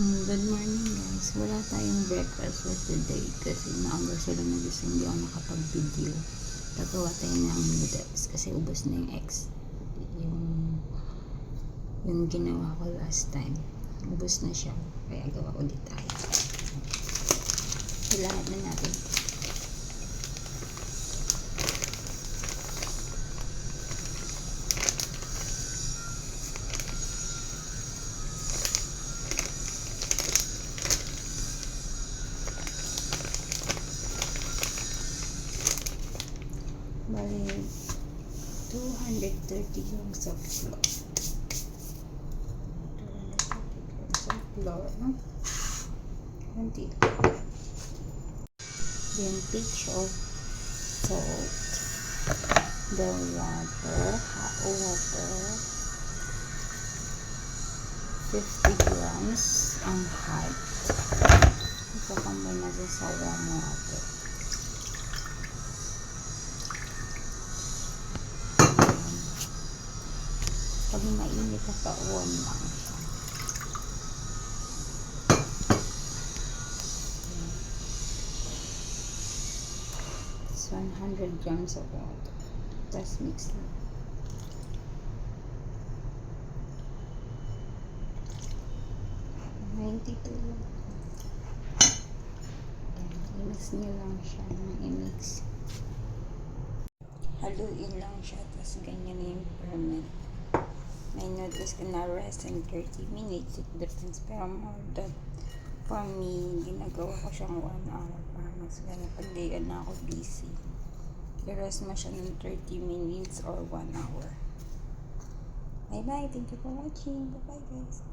Good morning guys. Wala tayong breakfast for today kasi maaga sila nagising, hindi ako nakapag-video. Gagawa tayo ng noodles kasi ubos na yung yung ginawa ko last time. Ubos na siya. Kaya gawa ulit tayo. Ilahat na natin. Bali, 230 grams of flour. 230 grams of flour, no? Kunti. Then, pinch of salt. The water, hot water. 50 grams ang hot. Ipakambay natin sa warm water. Pag mainit na pa-warm lang siya. It's 100 grams of water. Tapos mix lang. I-mix nyo lang siya ng i-mix. Haluin lang siya. Tapos ganyan na yung ferment. May noodles ka na rest in 30 minutes. It depends. Pero more than for me, ginagawa ko siyang 1 hour para mas gano'n. Pag day na ako busy, i-rest mo siya ng 30 minutes or 1 hour. Bye bye. Thank you for watching. Bye bye guys.